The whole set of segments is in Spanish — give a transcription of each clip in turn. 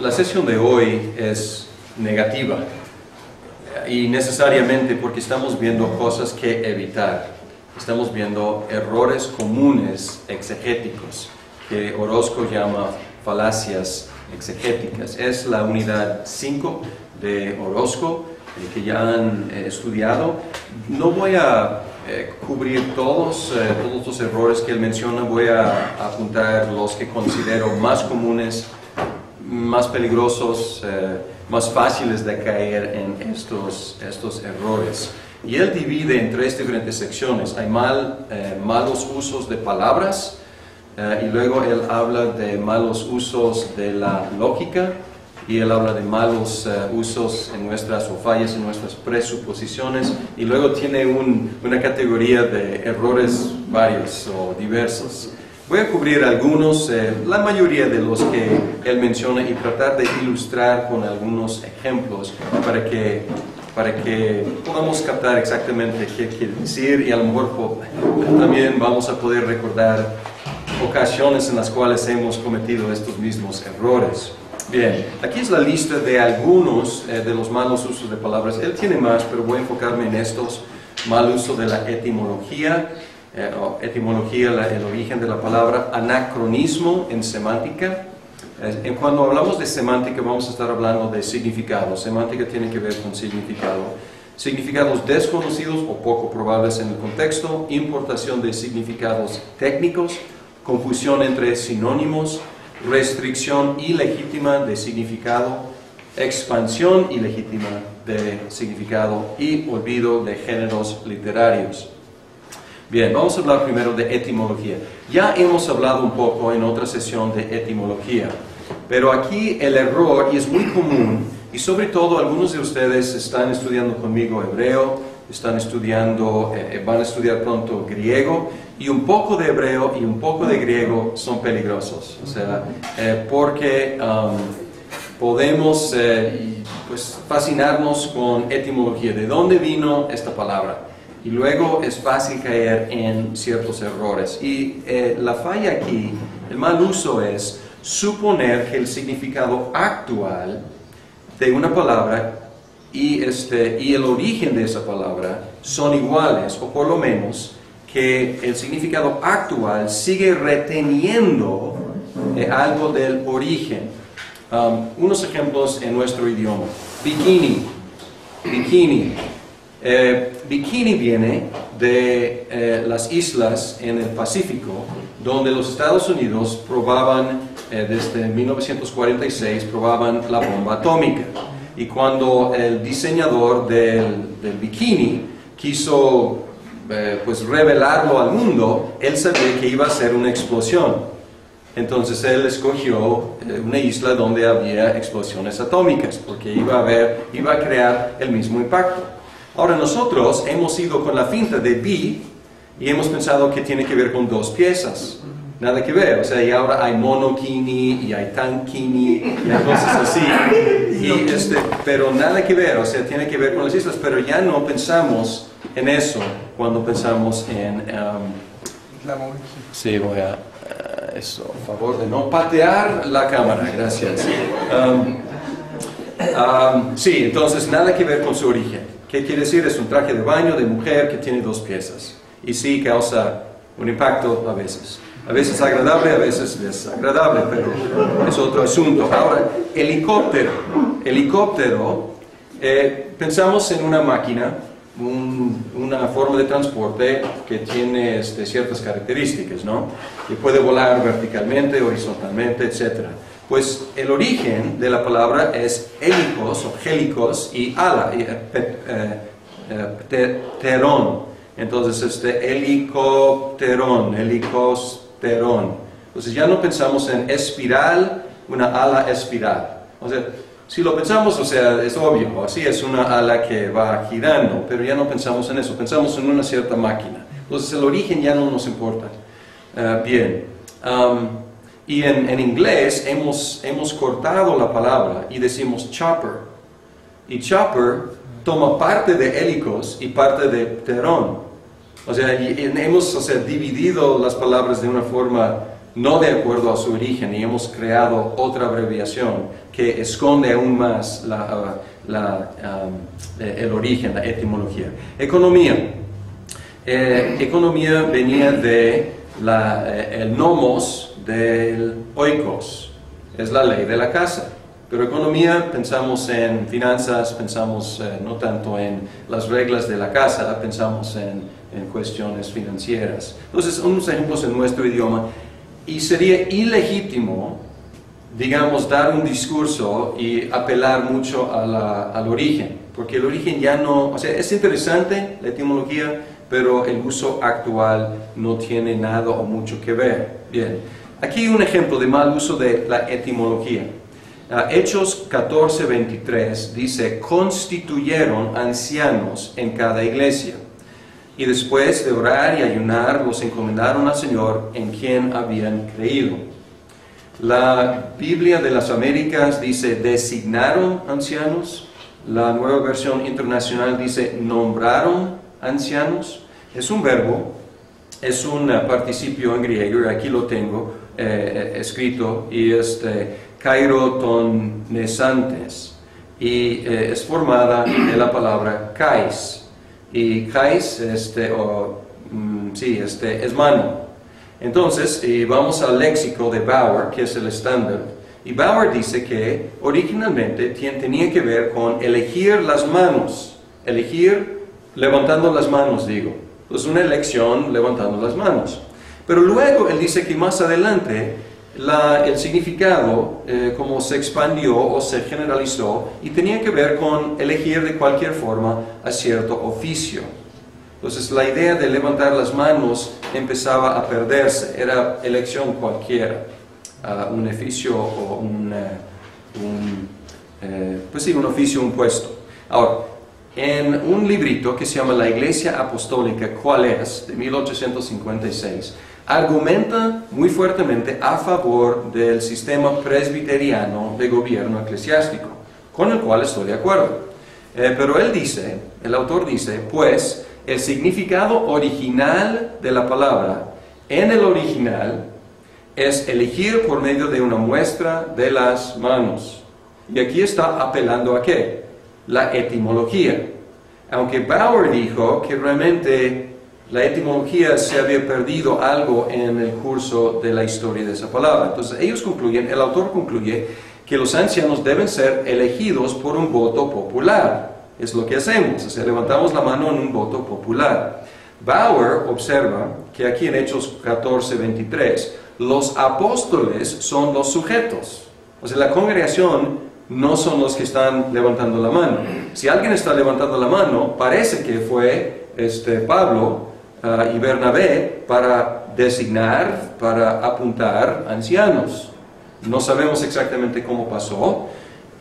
La sesión de hoy es negativa y necesariamente porque estamos viendo cosas que evitar. Estamos viendo errores comunes exegéticos que Orozco llama falacias exegéticas. Es la unidad 5 de Orozco que ya han estudiado. No voy a cubrir todos los errores que él menciona, voy a apuntar los que considero más comunes, más peligrosos, más fáciles de caer en estos errores. Y él divide en 3 diferentes secciones. Hay malos usos de palabras, y luego él habla de malos usos de la lógica, y él habla de malos usos en nuestras, o fallas en nuestras presuposiciones, y luego tiene una categoría de errores varios o diversos. Voy a cubrir algunos, la mayoría de los que él menciona, y tratar de ilustrar con algunos ejemplos para que podamos captar exactamente qué quiere decir, y a lo mejor también vamos a poder recordar ocasiones en las cuales hemos cometido estos mismos errores. Bien, aquí es la lista de algunos de los malos usos de palabras. Él tiene más, pero voy a enfocarme en estos. Mal uso de la etimología, el origen de la palabra. Anacronismo en semántica. Cuando hablamos de semántica vamos a estar hablando de significado. Semántica tiene que ver con significado. Significados desconocidos o poco probables en el contexto. Importación de significados técnicos. Confusión entre sinónimos. Restricción ilegítima de significado, expansión ilegítima de significado y olvido de géneros literarios. Bien, vamos a hablar primero de etimología. Ya hemos hablado un poco en otra sesión de etimología, pero aquí el error, y es muy común, y sobre todo algunos de ustedes están estudiando conmigo hebreo, están estudiando, van a estudiar pronto griego, y un poco de hebreo y un poco de griego son peligrosos, o sea, porque podemos pues, fascinarnos con etimología, de dónde vino esta palabra, y luego es fácil caer en ciertos errores. Y la falla aquí, el mal uso es suponer que el significado actual de una palabra y el origen de esa palabra son iguales, o por lo menos que el significado actual sigue reteniendo algo del origen. Unos ejemplos en nuestro idioma. Bikini. Bikini viene de las islas en el Pacífico, donde los Estados Unidos probaban, desde 1946, probaban la bomba atómica. Y cuando el diseñador del bikini quiso pues revelarlo al mundo, él sabía que iba a ser una explosión. Entonces él escogió una isla donde había explosiones atómicas, porque iba a crear el mismo impacto. Ahora nosotros hemos ido con la finta de bi y hemos pensado que tiene que ver con 2 piezas. Nada que ver, o sea, y ahora hay monokini y hay tankini y hay cosas así, pero nada que ver, o sea, tiene que ver con las islas, pero ya no pensamos en eso cuando pensamos en... sí, voy a... eso, a favor de no patear la cámara, gracias. Sí, entonces nada que ver con su origen. ¿Qué quiere decir? Es un traje de baño de mujer que tiene 2 piezas, y sí causa un impacto a veces. A veces agradable, a veces desagradable, pero es otro asunto. Ahora, helicóptero. Pensamos en una máquina, una forma de transporte que tiene ciertas características, ¿no? Que puede volar verticalmente, horizontalmente, etc. Pues el origen de la palabra es hélicos o hélicos y ala, terón. Entonces, helicópterón. Entonces ya no pensamos en espiral, una ala espiral. O sea, si lo pensamos, o sea, es obvio, así es una ala que va girando, pero ya no pensamos en eso, pensamos en una cierta máquina. Entonces el origen ya no nos importa. Bien. Y en inglés hemos cortado la palabra y decimos chopper. Y chopper toma parte de hélicos y parte de terón. O sea, hemos dividido las palabras de una forma no de acuerdo a su origen, y hemos creado otra abreviación que esconde aún más el origen, la etimología. Economía. Economía venía de el nomos del oikos, es la ley de la casa. Pero economía, pensamos en finanzas, pensamos no tanto en las reglas de la casa, pensamos en cuestiones financieras. Entonces, unos ejemplos en nuestro idioma. Y sería ilegítimo, digamos, dar un discurso y apelar mucho al origen, porque el origen ya no, o sea, es interesante la etimología, pero el uso actual no tiene nada o mucho que ver. Bien, aquí un ejemplo de mal uso de la etimología. Hechos 14:23 dice, constituyeron ancianos en cada iglesia. Y después de orar y ayunar, los encomendaron al Señor en quien habían creído. La Biblia de las Américas dice, designaron ancianos. La Nueva Versión Internacional dice, nombraron ancianos. Es un verbo, es un participio en griego, aquí lo tengo escrito, y es kairotonesantes. Y es formada de la palabra kais. Y kais, es mano. Entonces, vamos al léxico de Bauer, que es el estándar. Y Bauer dice que originalmente tenía que ver con elegir las manos. Elegir levantando las manos, digo. Pues una elección levantando las manos. Pero luego él dice que más adelante el significado como se expandió o se generalizó y tenía que ver con elegir de cualquier forma a cierto oficio. Entonces la idea de levantar las manos empezaba a perderse, era elección cualquiera, un oficio o un oficio, un puesto. Ahora, en un librito que se llama La Iglesia Apostólica, ¿cuál es?, de 1856, argumenta muy fuertemente a favor del sistema presbiteriano de gobierno eclesiástico, con el cual estoy de acuerdo. Pero el autor dice, pues, el significado original de la palabra, en el original, es elegir por medio de una muestra de las manos. Y aquí está apelando a ¿qué? La etimología. Aunque Bauer dijo que realmente la etimología se había perdido algo en el curso de la historia de esa palabra. Entonces el autor concluye que los ancianos deben ser elegidos por un voto popular. Es lo que hacemos, o sea, levantamos la mano en un voto popular. Bauer observa que aquí en Hechos 14:23, los apóstoles son los sujetos. O sea, la congregación no son los que están levantando la mano. Si alguien está levantando la mano, parece que fue Pablo y Bernabé para designar, para apuntar ancianos. No sabemos exactamente cómo pasó.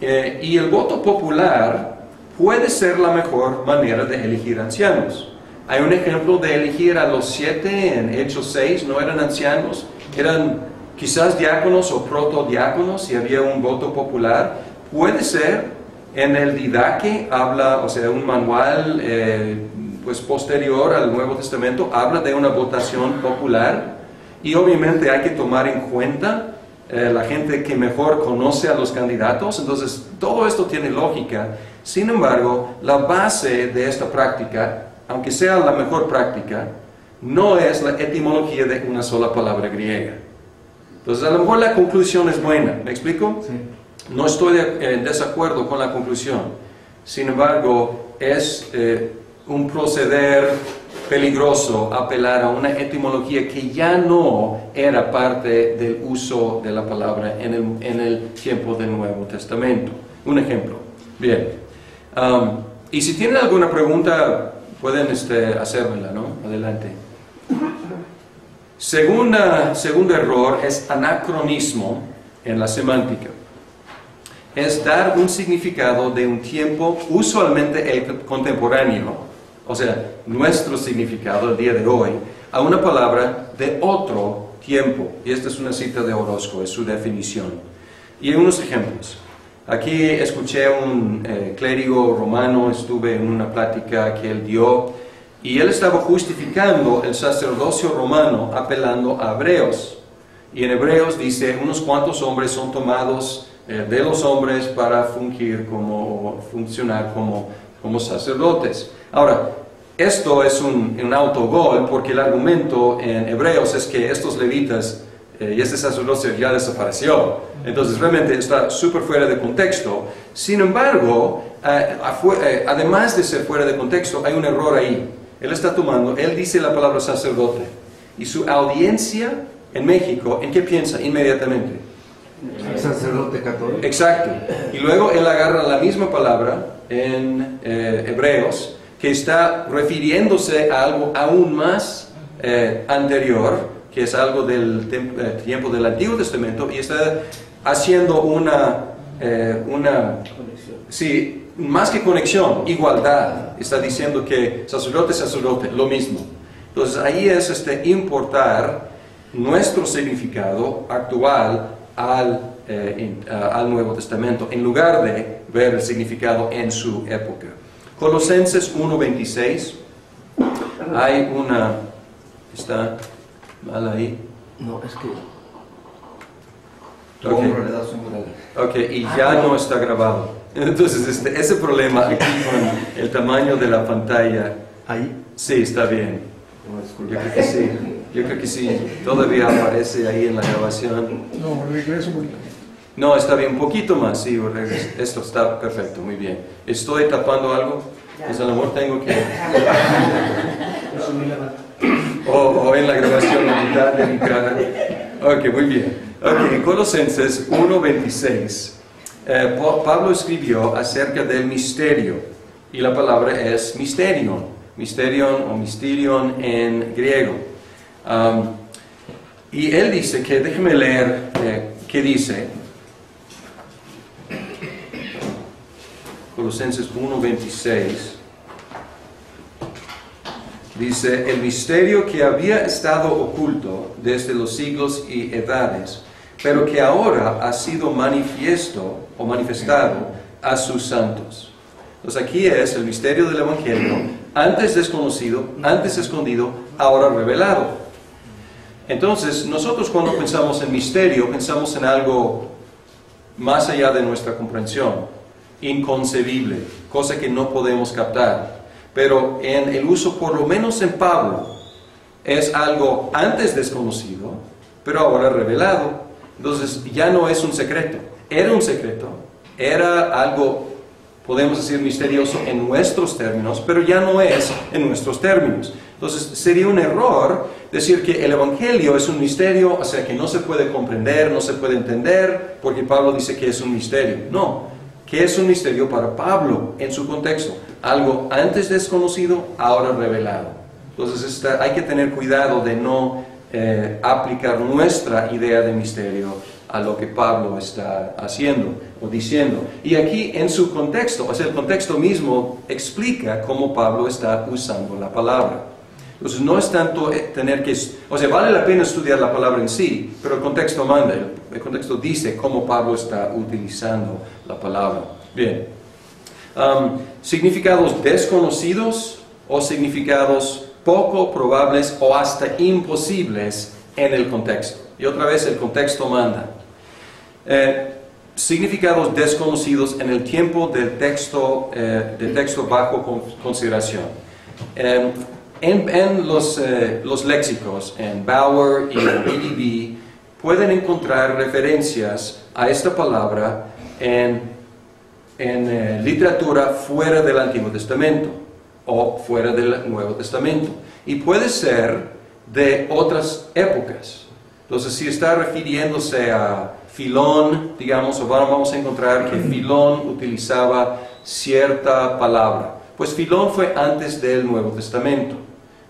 Y el voto popular puede ser la mejor manera de elegir ancianos. Hay un ejemplo de elegir a los 7 en Hechos 6, no eran ancianos, eran quizás diáconos o protodiáconos y había un voto popular. Puede ser en el Didaque, habla, o sea, un manual posterior al Nuevo Testamento, habla de una votación popular y obviamente hay que tomar en cuenta la gente que mejor conoce a los candidatos. Entonces todo esto tiene lógica. Sin embargo, la base de esta práctica, aunque sea la mejor práctica, no es la etimología de una sola palabra griega. Entonces a lo mejor la conclusión es buena, ¿me explico? Sí. No estoy en desacuerdo con la conclusión. Sin embargo, es un proceder peligroso apelar a una etimología que ya no era parte del uso de la palabra en el tiempo del Nuevo Testamento. Un ejemplo. Bien. Y si tienen alguna pregunta, pueden hacérmela, ¿no? Adelante. Segundo error es anacronismo en la semántica. Es dar un significado de un tiempo, usualmente el contemporáneo, o sea, nuestro significado el día de hoy, a una palabra de otro tiempo. Y esta es una cita de Orozco, es su definición. Y hay unos ejemplos. Aquí escuché a un clérigo romano, estuve en una plática que él dio, y él estaba justificando el sacerdocio romano apelando a hebreos. Y en Hebreos dice, unos cuantos hombres son tomados de los hombres para funcionar como sacerdotes. Ahora, esto es un autogol porque el argumento en Hebreos es que estos levitas y este sacerdocio ya desapareció. Entonces realmente está súper fuera de contexto. Sin embargo, además de ser fuera de contexto, hay un error ahí. Él dice la palabra sacerdote. Y su audiencia en México, ¿en qué piensa inmediatamente? Sacerdote católico. Exacto. Y luego él agarra la misma palabra en Hebreos, que está refiriéndose a algo aún más anterior, que es algo del tiempo del Antiguo Testamento, y está haciendo una sí, más que conexión, igualdad. Está diciendo que sacerdote, lo mismo. Entonces ahí es importar nuestro significado actual al Nuevo Testamento, en lugar de ver el significado en su época. Colosenses 1:26, hay una... ¿Está mal ahí? No, es que... Ok, y ya no está grabado. Entonces, ese problema aquí con el tamaño de la pantalla... ¿Ahí? Sí, está bien. Yo creo que sí. Yo creo que sí. Todavía aparece ahí en la grabación. No, regreso un poquito. No, está bien. Un poquito más, sí. Esto está perfecto, muy bien. ¿Estoy tapando algo? Pues a lo mejor tengo que... o en la grabación la mitad de mi cara. Ok, muy bien. Ok, en Colosenses 1:26, Pablo escribió acerca del misterio, y la palabra es misterion, misterion o mysterion en griego. Y él dice que, déjeme leer qué dice, Colosenses 1:26. Dice, el misterio que había estado oculto desde los siglos y edades, pero que ahora ha sido manifestado a sus santos. Entonces aquí es el misterio del Evangelio, antes desconocido, antes escondido, ahora revelado. Entonces nosotros cuando pensamos en misterio, pensamos en algo más allá de nuestra comprensión, inconcebible, cosa que no podemos captar. Pero en el uso, por lo menos en Pablo, es algo antes desconocido, pero ahora revelado. Entonces ya no es un secreto. Era un secreto, era algo, podemos decir, misterioso en nuestros términos, pero ya no es en nuestros términos. Entonces sería un error decir que el Evangelio es un misterio, o sea, que no se puede comprender, no se puede entender, porque Pablo dice que es un misterio. No. ¿Qué es un misterio para Pablo en su contexto? Algo antes desconocido, ahora revelado. Entonces hay que tener cuidado de no aplicar nuestra idea de misterio a lo que Pablo está haciendo o diciendo. Y aquí en su contexto, o sea, el contexto mismo explica cómo Pablo está usando la palabra. Entonces no es tanto tener que, o sea, vale la pena estudiar la palabra en sí, pero el contexto manda, el contexto dice cómo Pablo está utilizando la palabra. Bien, significados desconocidos o significados poco probables o hasta imposibles en el contexto. Y otra vez el contexto manda. Significados desconocidos en el tiempo del texto bajo consideración. En los léxicos, en Bauer y en BDB, pueden encontrar referencias a esta palabra en literatura fuera del Antiguo Testamento o fuera del Nuevo Testamento. Y puede ser de otras épocas. Entonces, si está refiriéndose a Filón, digamos, o vamos a encontrar que Filón utilizaba cierta palabra. Pues Filón fue antes del Nuevo Testamento.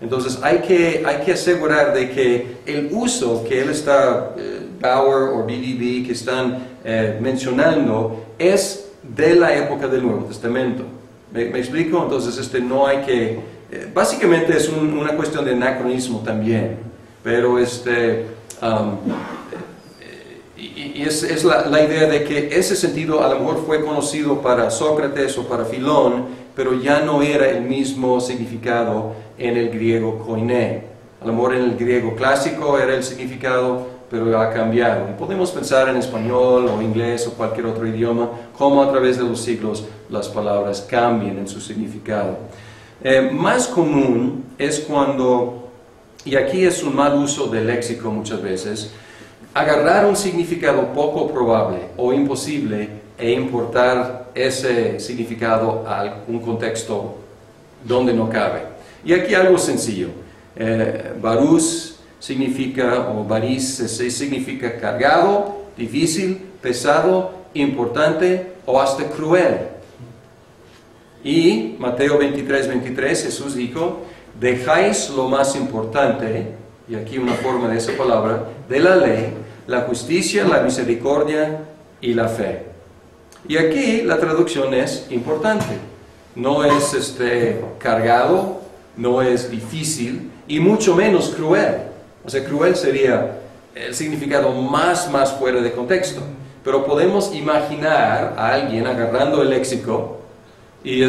Entonces hay que asegurar de que el uso que él está, Bauer o BDB, que están mencionando, es de la época del Nuevo Testamento. ¿Me explico? Entonces no hay que... básicamente es una cuestión de anacronismo también, pero es la idea de que ese sentido a lo mejor fue conocido para Sócrates o para Filón, pero ya no era el mismo significado en el griego koiné. A lo mejor en el griego clásico era el significado, pero ha cambiado. Y podemos pensar en español o inglés o cualquier otro idioma, cómo a través de los siglos las palabras cambian en su significado. Más común es cuando, y aquí es un mal uso del léxico muchas veces, agarrar un significado poco probable o imposible e importar ese significado a un contexto donde no cabe. Y aquí algo sencillo. Barús significa, o baris significa cargado, difícil, pesado, importante o hasta cruel. Y Mateo 23:23 Jesús dijo, dejáis lo más importante, y aquí una forma de esa palabra, de la ley, la justicia, la misericordia y la fe. Y aquí la traducción es importante. No es cargado, no es difícil y mucho menos cruel. O sea, cruel sería el significado más fuera de contexto. Pero podemos imaginar a alguien agarrando el léxico y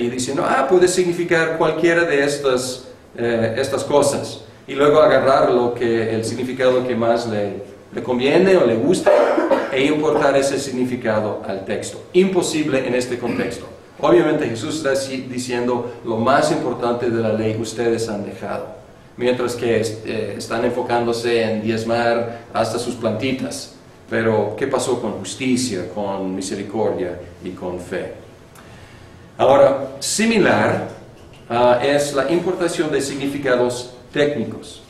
diciendo, puede significar cualquiera de estas cosas. Y luego agarrar el significado que más le conviene o le gusta e importar ese significado al texto. Imposible en este contexto. Obviamente Jesús está diciendo lo más importante de la ley ustedes han dejado. Mientras que están enfocándose en diezmar hasta sus plantitas. Pero, ¿qué pasó con justicia, con misericordia y con fe? Ahora, similar es la importación de significados técnicos.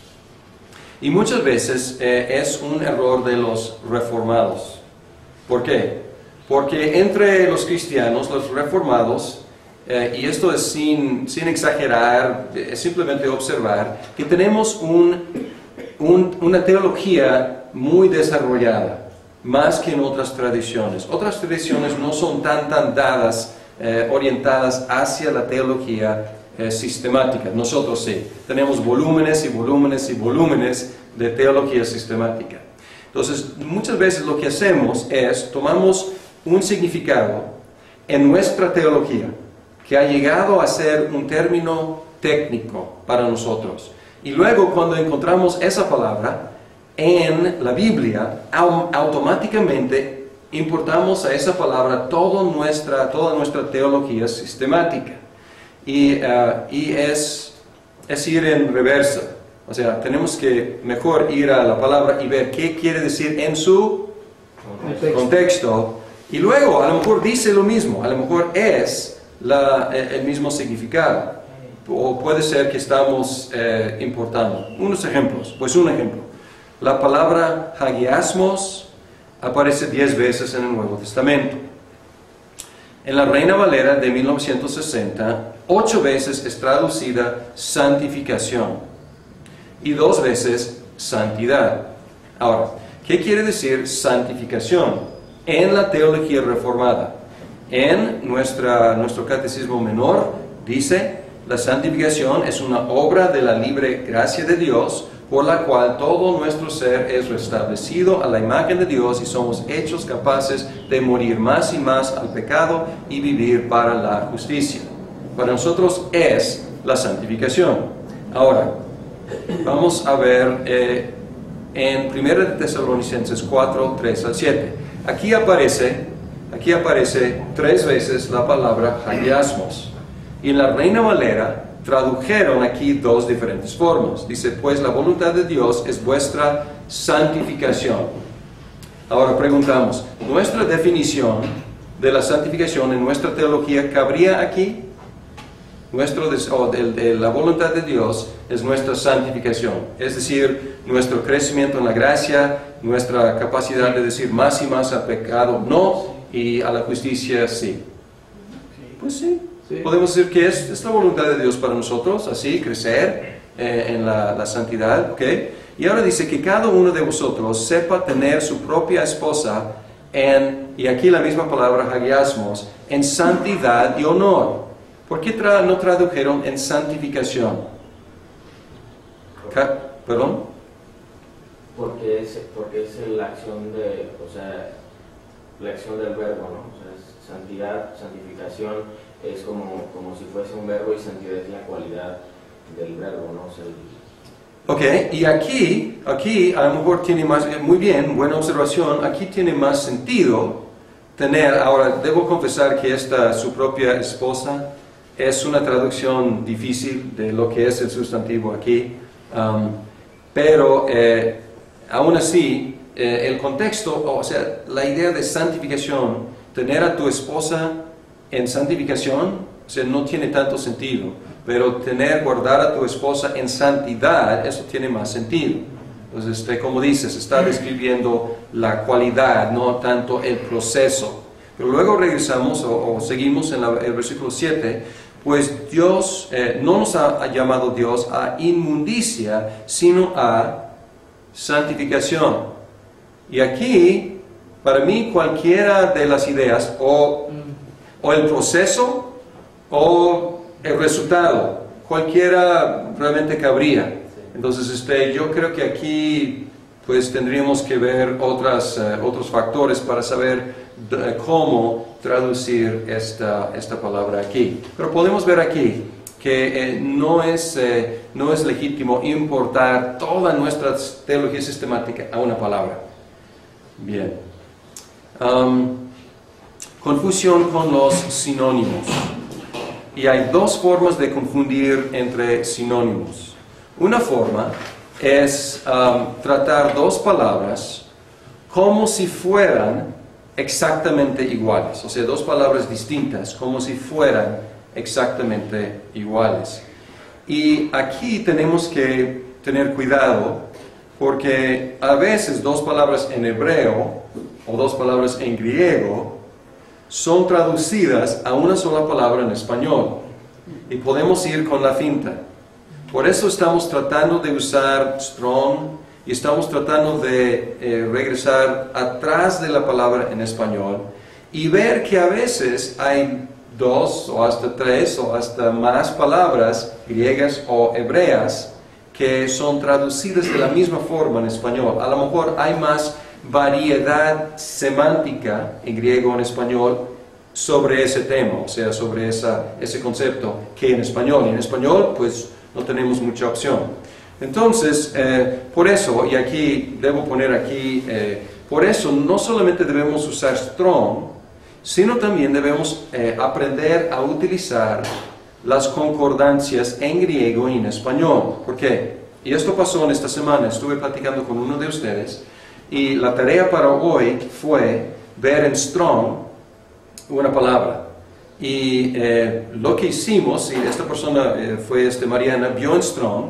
Y muchas veces es un error de los reformados. ¿Por qué? Porque entre los cristianos, los reformados, y esto es sin exagerar, es simplemente observar, que tenemos una teología muy desarrollada, más que en otras tradiciones. Otras tradiciones no son tan dadas, orientadas hacia la teología sistemática. Nosotros sí, tenemos volúmenes y volúmenes y volúmenes de teología sistemática. Entonces, muchas veces lo que hacemos es, tomamos un significado en nuestra teología, que ha llegado a ser un término técnico para nosotros. Y luego cuando encontramos esa palabra en la Biblia, automáticamente importamos a esa palabra toda nuestra teología sistemática. Y es ir en reversa. O sea, tenemos que mejor ir a la palabra y ver qué quiere decir en su contexto. Y luego a lo mejor dice lo mismo, a lo mejor es el mismo significado, o puede ser que estamos importando. Unos ejemplos, pues un ejemplo. La palabra hagiasmos aparece 10 veces en el Nuevo Testamento. En la Reina Valera de 1960, 8 veces es traducida santificación y 2 veces santidad. Ahora, ¿qué quiere decir santificación en la teología reformada? En nuestro catecismo menor dice, la santificación es una obra de la libre gracia de Dios, por la cual todo nuestro ser es restablecido a la imagen de Dios y somos hechos capaces de morir más y más al pecado y vivir para la justicia. Para nosotros es la santificación. Ahora, vamos a ver en 1 Tesalonicenses 4, 3 al 7. Aquí aparece 3 veces la palabra hagiasmos. Y en la Reina Valera tradujeron aquí 2 diferentes formas. Dice, pues la voluntad de Dios es vuestra santificación. Ahora preguntamos, ¿nuestra definición de la santificación en nuestra teología cabría aquí? La voluntad de Dios es nuestra santificación, es decir, nuestro crecimiento en la gracia, nuestra capacidad de decir más y más al pecado no, y a la justicia sí. Pues sí. Podemos decir que es la voluntad de Dios para nosotros, así, crecer en la santidad, ¿ok? Y ahora dice que cada uno de vosotros sepa tener su propia esposa y aquí la misma palabra hagiasmos, en santidad y honor. ¿Por qué no tradujeron en santificación? ¿Perdón? Porque es la acción la acción del verbo, ¿no? O sea, es santidad, santificación. Es como si fuese un verbo y santidad es la cualidad del verbo, ¿no? O sea, Ok, y aquí a lo mejor tiene más, muy bien, buena observación, aquí tiene más sentido tener, ahora debo confesar que su propia esposa es una traducción difícil de lo que es el sustantivo aquí, pero aún así, el contexto, o sea, la idea de santificación, tener a tu esposa en santificación, o sea, no tiene tanto sentido, pero guardar a tu esposa en santidad, eso tiene más sentido. Entonces, como dices, está describiendo la cualidad, no tanto el proceso. Pero luego regresamos o seguimos en el versículo 7, pues Dios, no nos ha llamado Dios a inmundicia, sino a santificación. Y aquí, para mí, cualquiera de las ideas, o el proceso, o el resultado, cualquiera realmente cabría. Entonces, yo creo que aquí, pues, tendríamos que ver otros factores para saber cómo traducir esta palabra aquí. Pero podemos ver aquí que no es legítimo importar toda nuestra teología sistemática a una palabra. Bien. Confusión con los sinónimos. Y hay dos formas de confundir entre sinónimos. Una forma es tratar dos palabras como si fueran exactamente iguales. O sea, dos palabras distintas como si fueran exactamente iguales. Y aquí tenemos que tener cuidado porque a veces dos palabras en hebreo o dos palabras en griego son traducidas a una sola palabra en español y podemos ir con la finta. Por eso estamos tratando de usar Strong y estamos tratando de regresar atrás de la palabra en español y ver que a veces hay dos o hasta tres o hasta más palabras griegas o hebreas que son traducidas de la misma forma en español. A lo mejor hay más variedad semántica en griego o en español sobre ese tema, o sea, sobre ese concepto que en español. Y en español, pues, no tenemos mucha opción. Entonces, por eso, y aquí, debo poner aquí, por eso no solamente debemos usar Strong, sino también debemos aprender a utilizar las concordancias en griego y en español. ¿Por qué? Y esto pasó en esta semana, estuve platicando con uno de ustedes, y la tarea para hoy fue ver en Strong una palabra. Y lo que hicimos, y esta persona fue Mariana, vio en Strong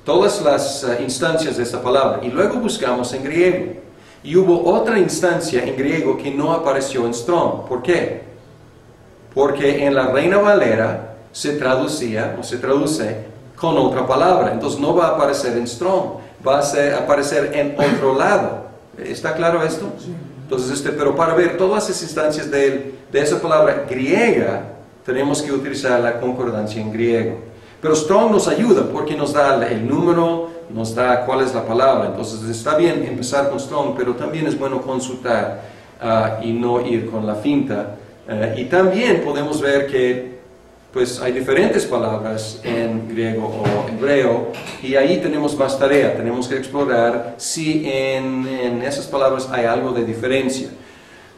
todas las instancias de esta palabra, y luego buscamos en griego. Y hubo otra instancia en griego que no apareció en Strong. ¿Por qué? Porque en la Reina Valera se traducía o se traduce con otra palabra. Entonces no va a aparecer en Strong, va a aparecer en otro lado. ¿Está claro esto? Sí. Entonces, pero para ver todas las instancias de esa palabra griega, tenemos que utilizar la concordancia en griego. Pero Strong nos ayuda porque nos da el número, nos da cuál es la palabra. Entonces está bien empezar con Strong, pero también es bueno consultar y no ir con la finta. Y también podemos ver que pues hay diferentes palabras en griego o hebreo, y ahí tenemos más tarea. Tenemos que explorar si en esas palabras hay algo de diferencia.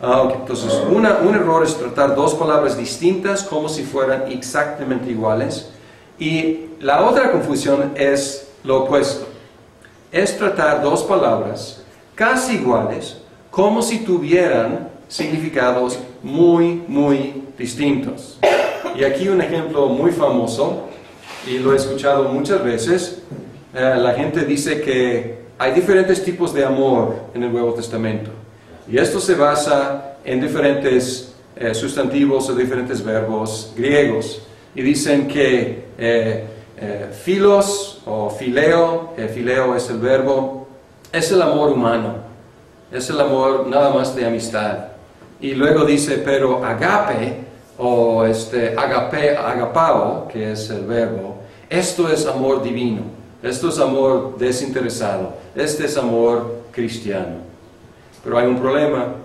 Entonces, un error es tratar dos palabras distintas como si fueran exactamente iguales. Y la otra confusión es lo opuesto. Es tratar dos palabras casi iguales como si tuvieran significados muy, muy distintos. Y aquí un ejemplo muy famoso, y lo he escuchado muchas veces. La gente dice que hay diferentes tipos de amor en el Nuevo Testamento. Y esto se basa en diferentes sustantivos o diferentes verbos griegos. Y dicen que philos o phileo, phileo es el verbo, es el amor humano, es el amor nada más de amistad. Y luego dice, pero agape o agapao, que es el verbo, esto es amor divino, esto es amor desinteresado, este es amor cristiano. Pero hay un problema,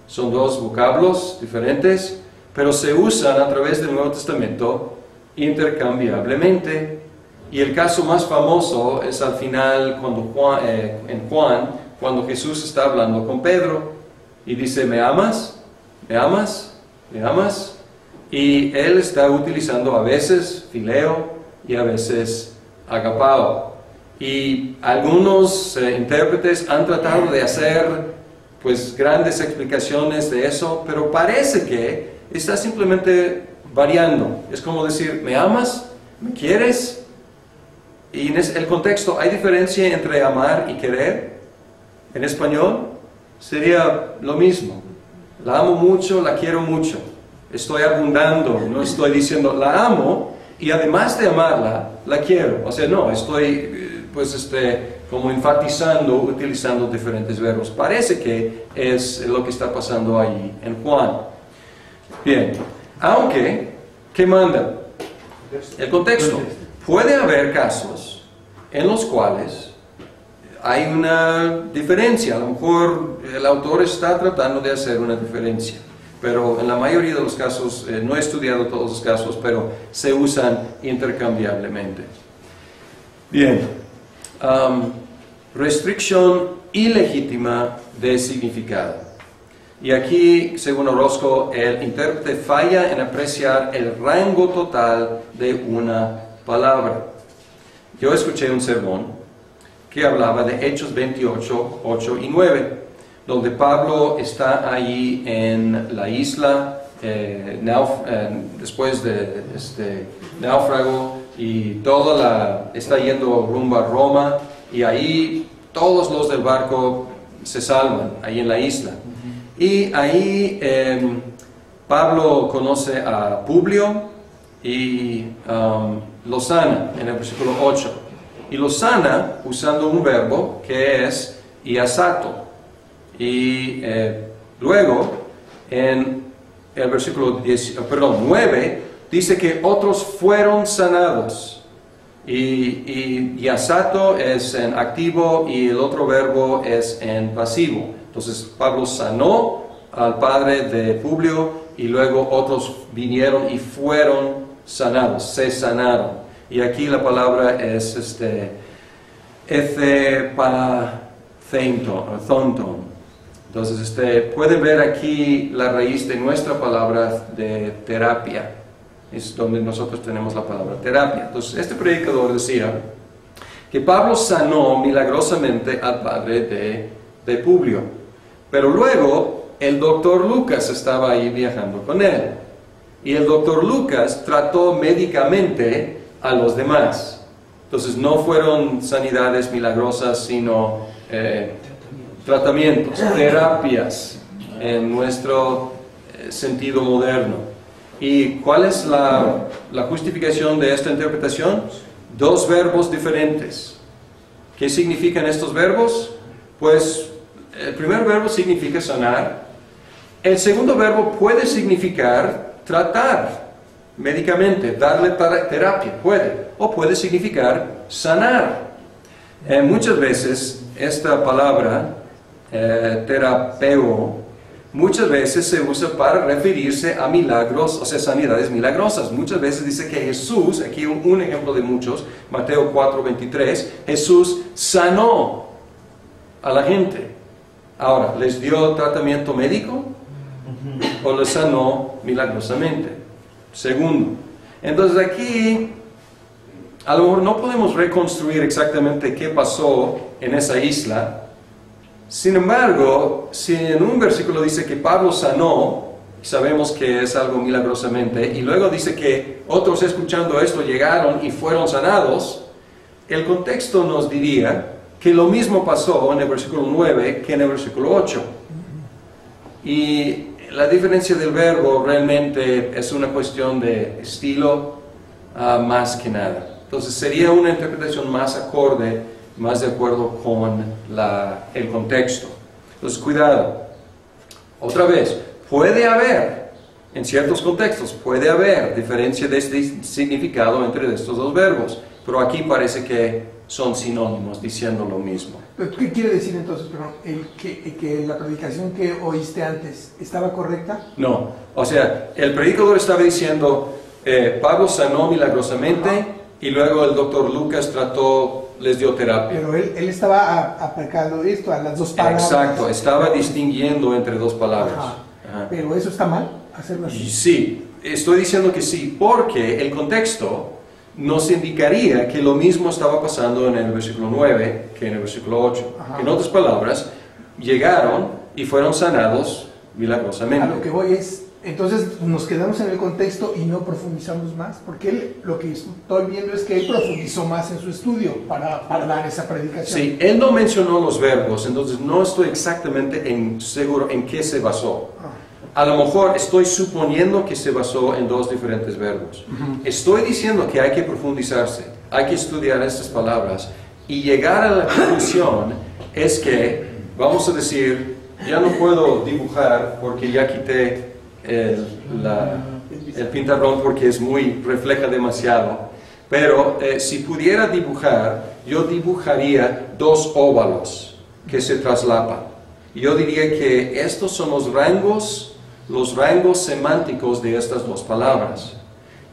son dos vocablos diferentes, pero se usan a través del Nuevo Testamento intercambiablemente. Y el caso más famoso es al final en Juan, cuando Jesús está hablando con Pedro y dice, ¿me amas? ¿Me amas? ¿Me amas? Y él está utilizando a veces fileo y a veces agapao. Y algunos intérpretes han tratado de hacer pues grandes explicaciones de eso, pero parece que está simplemente variando. Es como decir, ¿me amas? ¿Me quieres? Y en el contexto, ¿hay diferencia entre amar y querer? En español sería lo mismo. La amo mucho, la quiero mucho. Estoy abundando, no estoy diciendo la amo y además de amarla, la quiero. O sea, no, estoy como enfatizando, utilizando diferentes verbos. Parece que es lo que está pasando ahí en Juan. Bien, aunque, ¿qué manda? El contexto. Puede haber casos en los cuales hay una diferencia. A lo mejor el autor está tratando de hacer una diferencia, pero en la mayoría de los casos, no he estudiado todos los casos, pero se usan intercambiablemente. Bien, restricción ilegítima de significado. Y aquí, según Orozco, el intérprete falla en apreciar el rango total de una palabra. Yo escuché un sermón que hablaba de Hechos 28, 8 y 9, donde Pablo está ahí en la isla, después de este náufrago, y está yendo rumbo a Roma, y ahí todos los del barco se salvan, ahí en la isla. Y ahí Pablo conoce a Publio y lo sana en el versículo 8. Y lo sana usando un verbo que es iasato. Y luego en el versículo 9 dice que otros fueron sanados. Y iasato es en activo y el otro verbo es en pasivo. Entonces Pablo sanó al padre de Publio y luego otros vinieron y fueron sanados, se sanaron. Y aquí la palabra es thonton. Entonces pueden ver aquí la raíz de nuestra palabra de terapia. Es donde nosotros tenemos la palabra terapia. Entonces este predicador decía que Pablo sanó milagrosamente al padre de Publio. Pero luego el doctor Lucas estaba ahí viajando con él. Y el doctor Lucas trató médicamente a los demás. Entonces no fueron sanidades milagrosas, sino tratamientos, terapias en nuestro sentido moderno. ¿Y cuál es la justificación de esta interpretación? Dos verbos diferentes. ¿Qué significan estos verbos? Pues el primer verbo significa sanar. El segundo verbo puede significar tratar médicamente, darle terapia, puede. O puede significar sanar. Muchas veces esta palabra, terapeo, muchas veces se usa para referirse a milagros, o sea, sanidades milagrosas. Muchas veces dice que Jesús, aquí un ejemplo de muchos, Mateo 4:23, Jesús sanó a la gente. Ahora, ¿les dio tratamiento médico o les sanó milagrosamente? Segundo. Entonces aquí, a lo mejor no podemos reconstruir exactamente qué pasó en esa isla. Sin embargo, si en un versículo dice que Pablo sanó, sabemos que es algo milagrosamente, y luego dice que otros escuchando esto llegaron y fueron sanados, el contexto nos diría que lo mismo pasó en el versículo 9 que en el versículo 8. Y la diferencia del verbo realmente es una cuestión de estilo más que nada. Entonces sería una interpretación más acorde, más de acuerdo con el contexto. Entonces cuidado. Otra vez, puede haber, en ciertos contextos, puede haber diferencia de significado entre estos dos verbos, pero aquí parece que son sinónimos diciendo lo mismo. ¿Qué quiere decir entonces, perdón? ¿Que la predicación que oíste antes estaba correcta? No, o sea, el predicador estaba diciendo, Pablo sanó milagrosamente y luego el doctor Lucas les dio terapia. Pero él estaba aplicando esto a las dos palabras. Exacto, estaba distinguiendo entre dos palabras. Ajá. Ajá. Pero eso está mal, hacerlo así. Y sí, estoy diciendo que sí, porque el contexto nos indicaría que lo mismo estaba pasando en el versículo 9 que en el versículo 8. Ajá. En otras palabras, llegaron y fueron sanados milagrosamente. A lo que voy es, entonces nos quedamos en el contexto y no profundizamos más, porque él, lo que estoy viendo es que él profundizó más en su estudio para dar esa predicación. Sí, él no mencionó los verbos, entonces no estoy exactamente seguro en qué se basó. A lo mejor estoy suponiendo que se basó en dos diferentes verbos. Estoy diciendo que hay que profundizarse, hay que estudiar estas palabras y llegar a la conclusión es que, vamos a decir, ya no puedo dibujar porque ya quité el pintarrón porque refleja demasiado, pero si pudiera dibujar, yo dibujaría dos óvalos que se traslapan. Yo diría que estos son los rangos semánticos de estas dos palabras.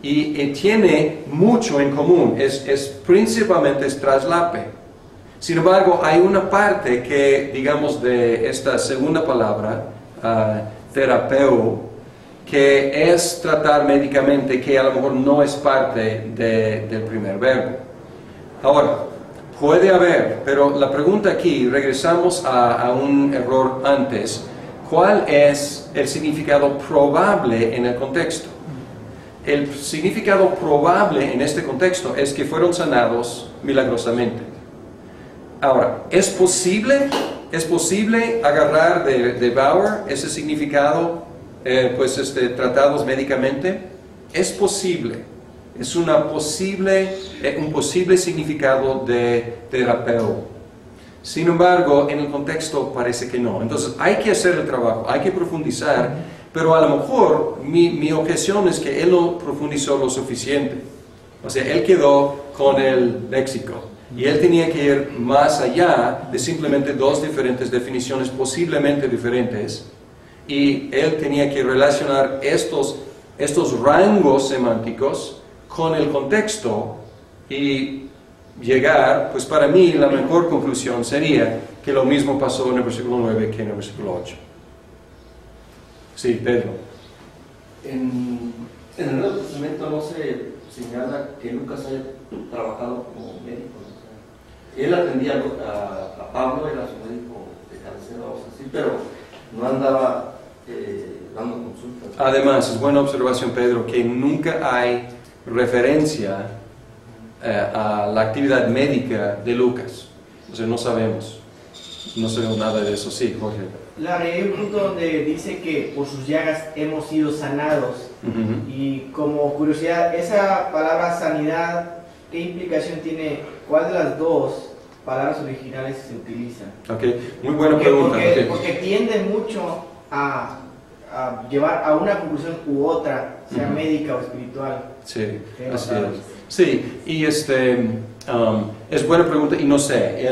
Y tiene mucho en común, principalmente es traslape. Sin embargo, hay una parte que, digamos, de esta segunda palabra, terapeu, que es tratar médicamente, que a lo mejor no es parte del primer verbo. Ahora, puede haber, pero la pregunta aquí, regresamos a un error antes, ¿cuál es el significado probable en el contexto? El significado probable en este contexto es que fueron sanados milagrosamente. Ahora, ¿es posible agarrar de Bauer ese significado, tratados médicamente? Es posible. Es un posible significado de terapeuta. Sin embargo, en el contexto parece que no. Entonces, hay que hacer el trabajo, hay que profundizar, pero a lo mejor mi objeción es que él no profundizó lo suficiente. O sea, él quedó con el léxico. Y él tenía que ir más allá de simplemente dos diferentes definiciones posiblemente diferentes. Y él tenía que relacionar estos rangos semánticos con el contexto y llegar, pues para mí la mejor conclusión sería que lo mismo pasó en el versículo 9 que en el versículo 8. Sí, Pedro. En el Nuevo Testamento no se señala que Lucas haya trabajado como médico. Él atendía a Pablo, era su médico de cabecera, vamos a decir, pero no andaba dando consultas. Además, es buena observación, Pedro, que nunca hay referencia a la actividad médica de Lucas. O sea, no sabemos nada de eso. Sí, Jorge. Leí un punto donde dice que por sus llagas hemos sido sanados. Y como curiosidad, esa palabra sanidad, ¿qué implicación tiene? ¿Cuál de las dos palabras originales se utiliza? Ok, muy buena pregunta. Porque tiende mucho a llevar a una conclusión u otra, sea médica o espiritual. Sí, así es. Sí, y es buena pregunta y no sé,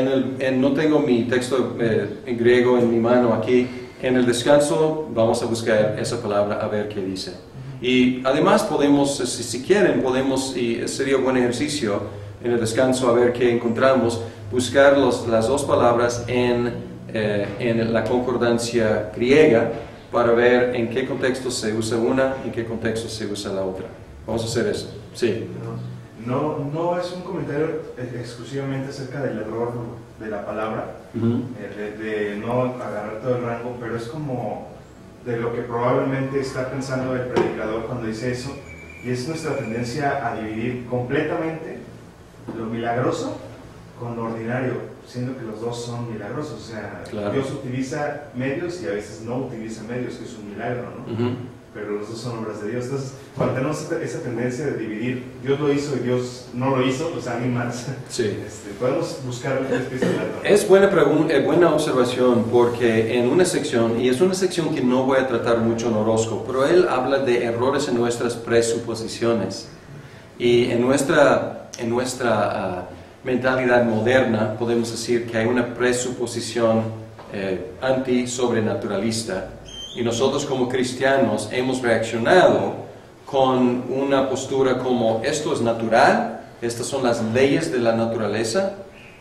no tengo mi texto en griego en mi mano aquí. En el descanso vamos a buscar esa palabra a ver qué dice. Y además podemos, si quieren, y sería un buen ejercicio en el descanso a ver qué encontramos, buscar las dos palabras en la concordancia griega para ver en qué contexto se usa una y en qué contexto se usa la otra. Vamos a hacer eso. Sí. No es un comentario exclusivamente acerca del error de la palabra, de no agarrar todo el rango, pero es como de lo que probablemente está pensando el predicador cuando dice eso, y es nuestra tendencia a dividir completamente lo milagroso con lo ordinario, siendo que los dos son milagrosos. O sea, claro, Dios utiliza medios y a veces no utiliza medios, que es un milagro, ¿no? Pero los dos son obras de Dios. Entonces, cuando tenemos esa tendencia de dividir, Dios lo hizo y Dios no lo hizo, pues alguien más, sí, podemos buscar el Espíritu Santo. Es buena observación, porque en una sección, y es una sección que no voy a tratar mucho en Orozco, pero él habla de errores en nuestras presuposiciones. Y en nuestra mentalidad moderna podemos decir que hay una presuposición anti-sobrenaturalista. Y nosotros como cristianos hemos reaccionado con una postura como esto es natural estas son las leyes de la naturaleza,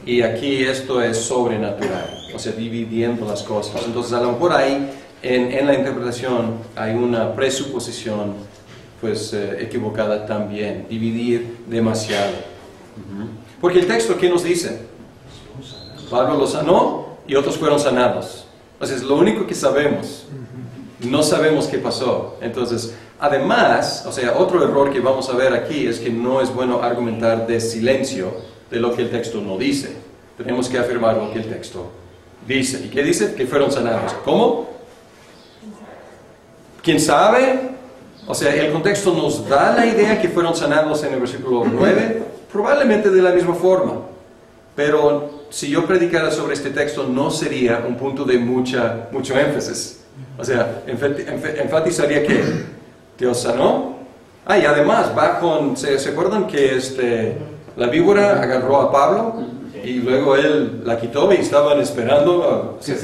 y aquí esto es sobrenatural, o sea, dividiendo las cosas. Entonces, a lo mejor ahí, en la interpretación, hay una presuposición, pues, equivocada también, dividir demasiado. Porque el texto, ¿qué nos dice? Pablo los sanó y otros fueron sanados. O sea, es lo único que sabemos. No sabemos qué pasó. Entonces, además, o sea, otro error que vamos a ver aquí es que no es bueno argumentar de silencio de lo que el texto no dice. Tenemos que afirmar lo que el texto dice. ¿Y qué dice? Que fueron sanados. ¿Cómo? ¿Quién sabe? O sea, el contexto nos da la idea que fueron sanados en el versículo 9, probablemente de la misma forma. Pero si yo predicara sobre este texto, no sería un punto de mucho énfasis. O sea, enfatizaría que Dios sanó. Y además va con, ¿se acuerdan que la víbora agarró a Pablo y luego él la quitó y estaban esperando que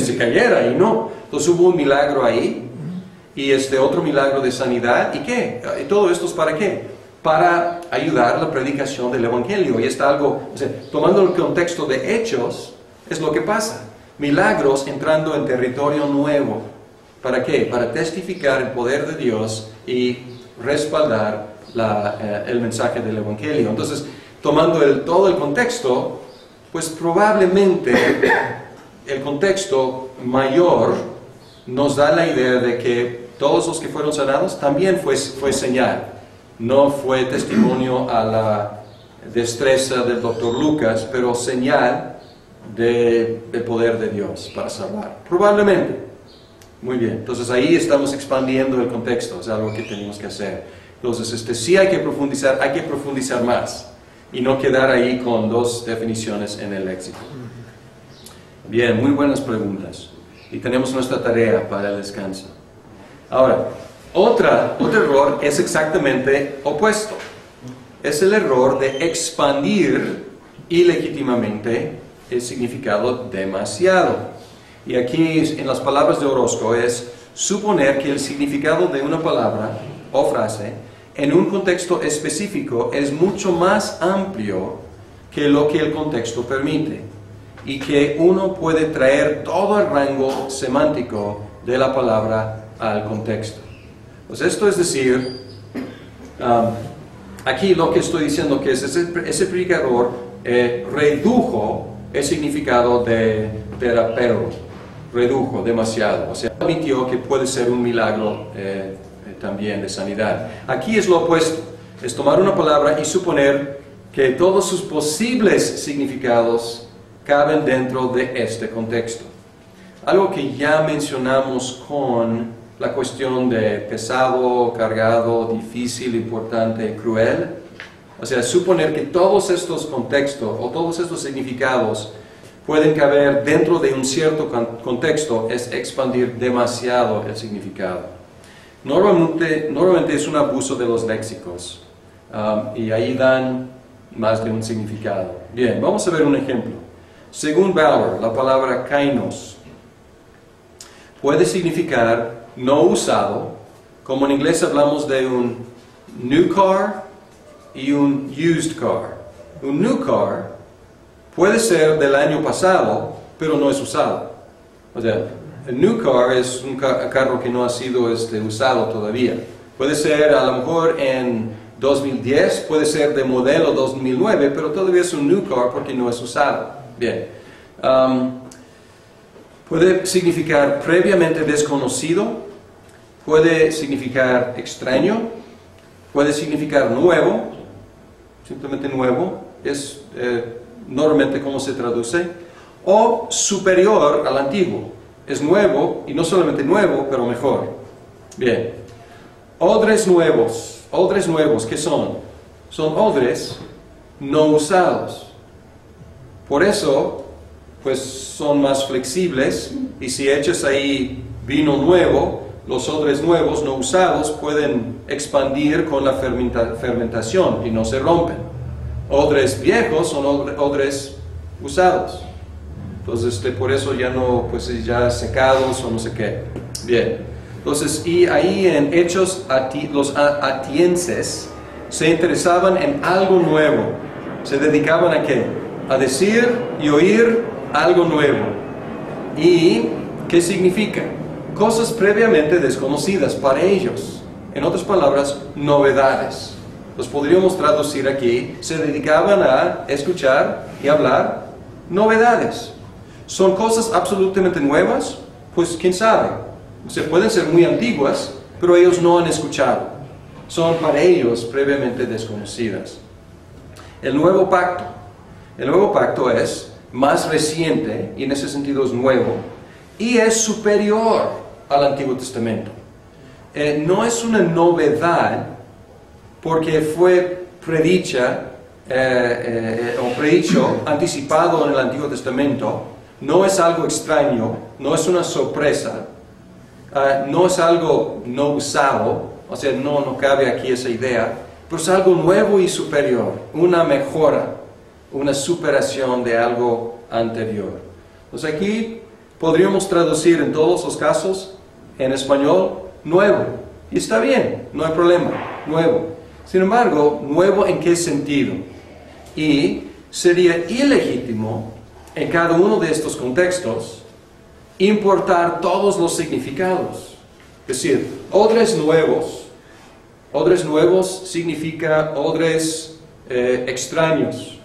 se cayera y no? Entonces hubo un milagro ahí y otro milagro de sanidad. ¿Y qué? ¿Y todo esto es para qué? Para ayudar a la predicación del Evangelio. Y está algo, o sea, tomando el contexto de Hechos, es lo que pasa. Milagros entrando en territorio nuevo. ¿Para qué? Para testificar el poder de Dios y respaldar el mensaje del Evangelio. Entonces, tomando todo el contexto, pues probablemente el contexto mayor nos da la idea de que todos los que fueron sanados también fue señal. No fue testimonio a la destreza del doctor Lucas, pero señal del poder de Dios para salvar. Probablemente. Muy bien. Entonces ahí estamos expandiendo el contexto. Es algo que tenemos que hacer. Entonces sí hay que profundizar más. Y no quedar ahí con dos definiciones en el léxico. Bien, muy buenas preguntas. Y tenemos nuestra tarea para el descanso. Ahora, otro error es exactamente opuesto. Es el error de expandir ilegítimamente el significado demasiado. Y aquí en las palabras de Orozco es suponer que el significado de una palabra o frase en un contexto específico es mucho más amplio que lo que el contexto permite y que uno puede traer todo el rango semántico de la palabra al contexto. Pues esto es decir, aquí lo que estoy diciendo que es ese predicador redujo el significado de terapeuta, redujo demasiado, o sea, admitió que puede ser un milagro también de sanidad. Aquí es lo opuesto, es tomar una palabra y suponer que todos sus posibles significados caben dentro de este contexto. Algo que ya mencionamos con la cuestión de pesado, cargado, difícil, importante, cruel. O sea, suponer que todos estos contextos o todos estos significados pueden caber dentro de un cierto contexto es expandir demasiado el significado. Normalmente es un abuso de los léxicos y ahí dan más de un significado. Bien, vamos a ver un ejemplo. Según Bauer, la palabra kainos puede significar no usado, como en inglés hablamos de un new car y un used car. Un new car puede ser del año pasado, pero no es usado. O sea, el new car es un carro que no ha sido usado todavía. Puede ser a lo mejor en 2010, puede ser de modelo 2009, pero todavía es un new car porque no es usado. Bien. Puede significar previamente desconocido, puede significar extraño, puede significar nuevo, simplemente nuevo, es normalmente como se traduce, o superior al antiguo, es nuevo y no solamente nuevo, pero mejor. Bien, odres nuevos, ¿qué son? Son odres no usados. Por eso, pues son más flexibles y si echas ahí vino nuevo, los odres nuevos no usados pueden expandir con la fermentación y no se rompen. Odres viejos son odres usados. Entonces, por eso ya no, pues ya secados o no sé qué. Bien. Entonces, y ahí en Hechos, los atienses se interesaban en algo nuevo. ¿Se dedicaban a qué? A decir y oír algo nuevo. ¿Y qué significa? Cosas previamente desconocidas para ellos. En otras palabras, novedades. Los podríamos traducir aquí, se dedicaban a escuchar y hablar novedades. ¿Son cosas absolutamente nuevas? Pues quién sabe. Se pueden ser muy antiguas, pero ellos no han escuchado. Son para ellos previamente desconocidas. El nuevo pacto. El nuevo pacto es más reciente y en ese sentido es nuevo y es superior al Antiguo Testamento. No es una novedad porque fue predicho, anticipado en el Antiguo Testamento. No es algo extraño, no es una sorpresa, no es algo no usado, o sea, no cabe aquí esa idea, pero es algo nuevo y superior, una mejora, una superación de algo anterior. Entonces aquí podríamos traducir en todos los casos, en español, nuevo. Y está bien, no hay problema, nuevo. Sin embargo, ¿nuevo en qué sentido? Y sería ilegítimo en cada uno de estos contextos importar todos los significados. Es decir, odres nuevos significa odres extraños,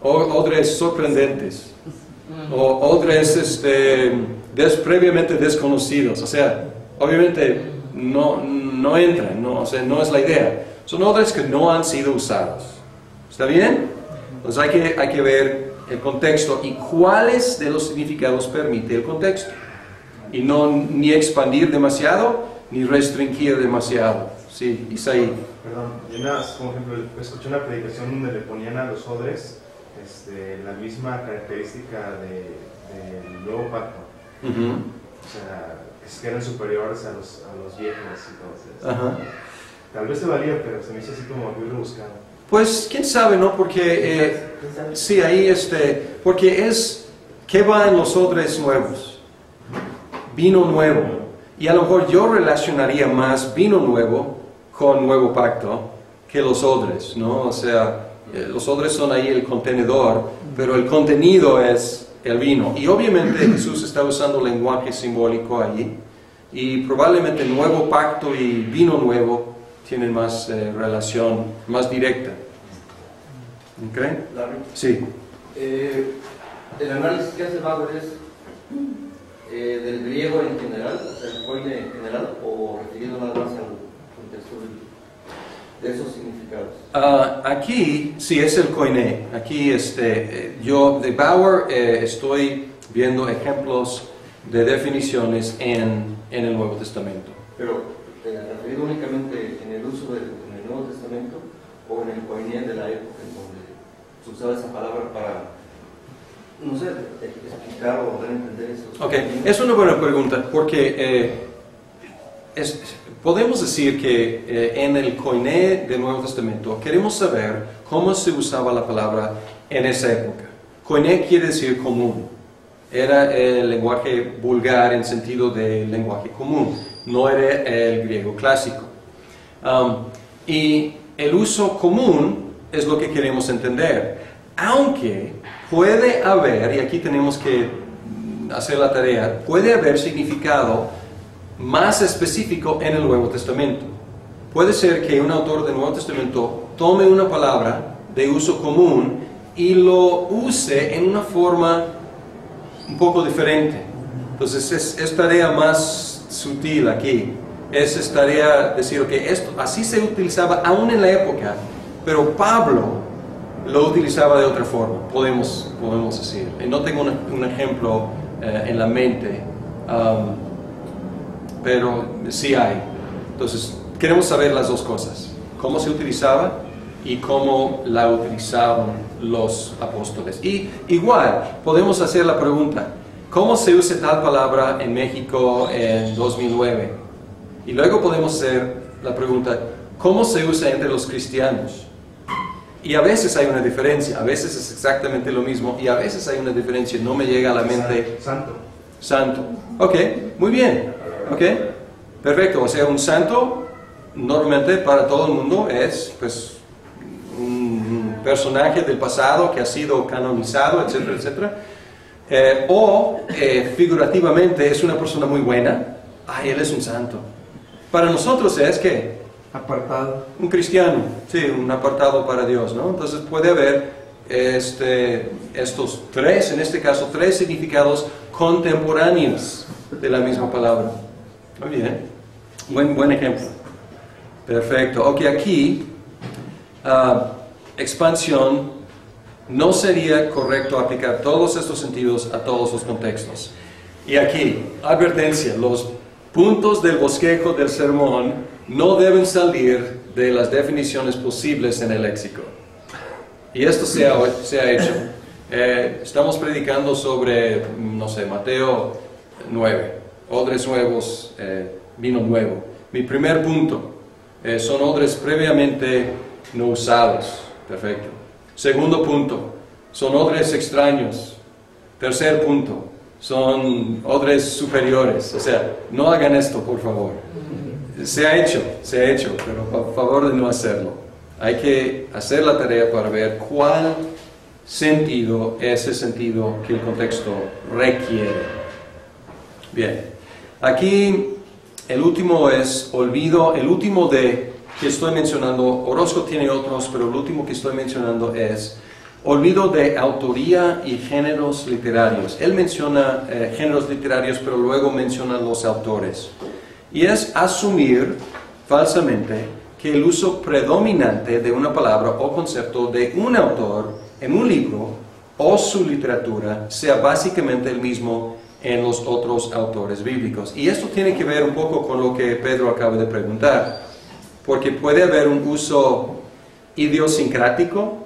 odres sorprendentes, o odres previamente desconocidos. O sea, obviamente no entran, o sea, no es la idea. Son odres que no han sido usados. ¿Está bien? Entonces hay que ver el contexto y cuáles de los significados permite el contexto. Y no ni expandir demasiado, ni restringir demasiado. Sí, Isaí. Perdón, como ejemplo, escuché una predicación donde le ponían a los odres la misma característica del nuevo pacto. O sea, que eran superiores a los viejos, entonces. Tal vez se valía, pero se me hizo así como muy rebuscado. Pues, quién sabe, ¿no? Porque, sí, ahí, porque ¿qué va en los odres nuevos? Vino nuevo. Y a lo mejor yo relacionaría más vino nuevo con nuevo pacto que los odres, ¿no? O sea, los odres son ahí el contenedor, pero el contenido es el vino. Y obviamente Jesús está usando lenguaje simbólico allí. Y probablemente nuevo pacto y vino nuevo tienen más relación, más directa. ¿Ok? Larry. Sí. El análisis que hace Bauer es del griego en general, o sea, el koine en general, o refiriendo nada más al contexto de esos significados. Aquí sí es el koine. Aquí yo de Bauer estoy viendo ejemplos de definiciones en el Nuevo Testamento. Pero referido únicamente en el uso en el Nuevo Testamento o en el koine de la época en donde se usaba esa palabra para, no sé, explicar o dar a entender eso. Ok, es una buena pregunta porque podemos decir que en el koine del Nuevo Testamento queremos saber cómo se usaba la palabra en esa época. Koine quiere decir común. Era el lenguaje vulgar en sentido de lenguaje común, no era el griego clásico. Y el uso común es lo que queremos entender, aunque puede haber, y aquí tenemos que hacer la tarea, puede haber significado más específico en el Nuevo Testamento. Puede ser que un autor del Nuevo Testamento tome una palabra de uso común y lo use en una forma un poco diferente. Entonces es tarea más sutil aquí. Es tarea decir, ok, esto así se utilizaba aún en la época, pero Pablo lo utilizaba de otra forma, podemos decir. Y no tengo un ejemplo en la mente, pero sí hay. Entonces queremos saber las dos cosas, cómo se utilizaba y cómo la utilizaban los apóstoles. Y igual podemos hacer la pregunta, ¿cómo se usa tal palabra en México en 2009? Y luego podemos hacer la pregunta, ¿cómo se usa entre los cristianos? Y a veces hay una diferencia, a veces es exactamente lo mismo y a veces hay una diferencia, no me llega a la mente. Santo. Ok, muy bien. Ok, perfecto. O sea, un santo normalmente para todo el mundo es pues un personaje del pasado que ha sido canonizado, etcétera, etcétera. O figurativamente es una persona muy buena, él es un santo. Para nosotros es que Apartado. un cristiano, sí, un apartado para Dios, ¿no? Entonces puede haber estos tres, en este caso, tres significados contemporáneos de la misma palabra. Muy bien, buen ejemplo. Perfecto. Ok, aquí, expansión, no sería correcto aplicar todos estos sentidos a todos los contextos. Y aquí, advertencia, los puntos del bosquejo del sermón no deben salir de las definiciones posibles en el léxico. Y esto se ha hecho. Estamos predicando sobre, no sé, Mateo 9, odres nuevos, vino nuevo. Mi primer punto, son odres previamente no usados. Perfecto. Segundo punto, son odres extraños. Tercer punto, son odres superiores. O sea, no hagan esto, por favor. Se ha hecho, pero por favor de no hacerlo. Hay que hacer la tarea para ver cuál sentido es el sentido que el contexto requiere. Bien, aquí el último es olvido, el último que estoy mencionando, Orozco tiene otros, pero el último que estoy mencionando es olvido de autoría y géneros literarios. Él menciona géneros literarios, pero luego menciona los autores. Y es asumir falsamente que el uso predominante de una palabra o concepto de un autor en un libro o su literatura sea básicamente el mismo en los otros autores bíblicos. Y esto tiene que ver un poco con lo que Pedro acaba de preguntar, porque puede haber un uso idiosincrático,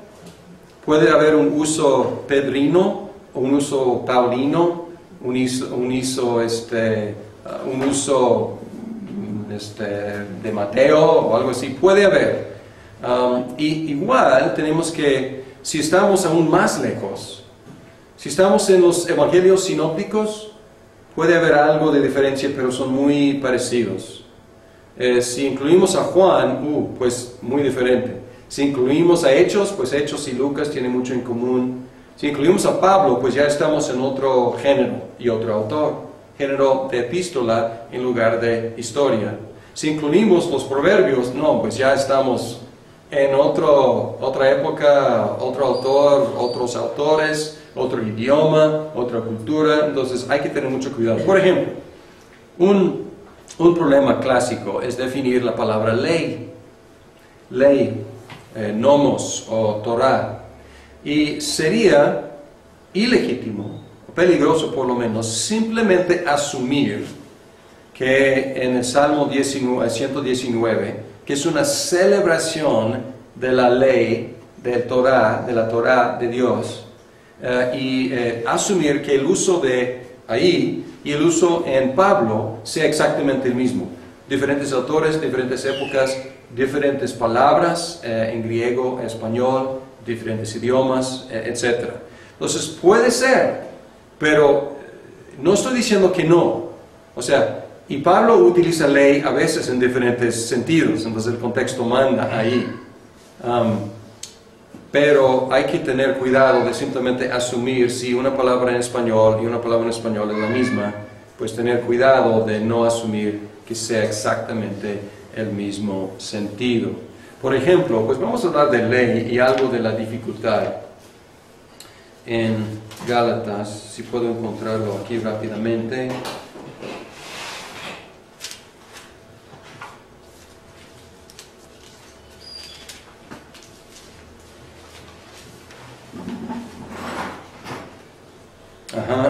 puede haber un uso pedrino, un uso paulino, un uso de Mateo o algo así, puede haber. Y igual tenemos que, si estamos aún más lejos, si estamos en los evangelios sinópticos, puede haber algo de diferencia, pero son muy parecidos. Si incluimos a Juan, pues muy diferente. Si incluimos a Hechos, pues Hechos y Lucas tienen mucho en común. Si incluimos a Pablo, pues ya estamos en otro género y otro autor. Género de epístola en lugar de historia. Si incluimos los proverbios, no, pues ya estamos en otra época, otro autor, otros autores, otro idioma, otra cultura. Entonces hay que tener mucho cuidado. Por ejemplo, un problema clásico es definir la palabra ley. Ley, nomos o Torah. Y sería ilegítimo, peligroso por lo menos, simplemente asumir que en el Salmo 119, que es una celebración de la ley del Torah, de la Torah de Dios, y asumir que el uso de ahí y el uso en Pablo sea exactamente el mismo. Diferentes autores, diferentes épocas, diferentes palabras en griego, español, diferentes idiomas, etc. Entonces puede ser, pero no estoy diciendo que no. O sea, y Pablo utiliza ley a veces en diferentes sentidos, entonces el contexto manda ahí. Pero hay que tener cuidado de simplemente asumir si una palabra en español y una palabra en español es la misma, pues tener cuidado de no asumir que sea exactamente el mismo sentido. Por ejemplo, pues vamos a hablar de ley y algo de la dificultad. En Gálatas, si puedo encontrarlo aquí rápidamente.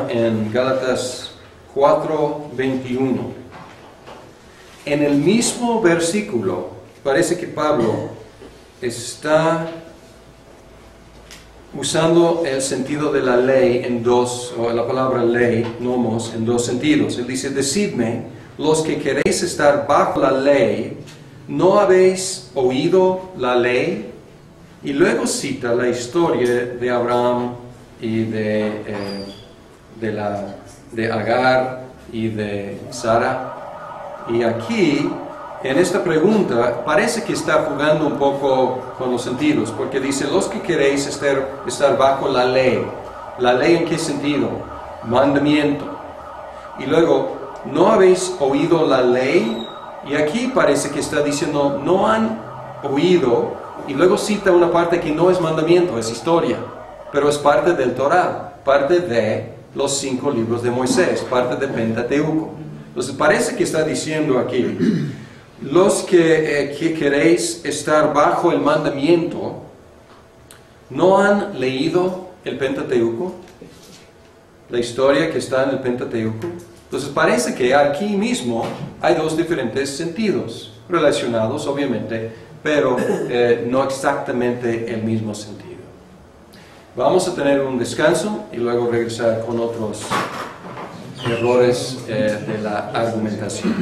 En Gálatas 4:21. En el mismo versículo, parece que Pablo está usando el sentido de la ley en dos, o la palabra ley, nomos, en dos sentidos. Él dice, decidme, los que queréis estar bajo la ley, ¿no habéis oído la ley? Y luego cita la historia de Abraham y de Agar y de Sara. Y aquí en esta pregunta parece que está jugando un poco con los sentidos, porque dice, los que queréis estar bajo la ley ¿en qué sentido? Mandamiento. Y luego, ¿no habéis oído la ley? Y aquí parece que está diciendo, no han oído, y luego cita una parte que no es mandamiento, es historia, pero es parte del Torah, parte de los 5 libros de Moisés, parte del Pentateuco. Entonces parece que está diciendo aquí, los que queréis estar bajo el mandamiento, ¿no han leído el Pentateuco? La historia que está en el Pentateuco. Entonces parece que aquí mismo hay 2 diferentes sentidos, relacionados obviamente, pero no exactamente el mismo sentido. Vamos a tener un descanso y luego regresar con otros errores de la argumentación.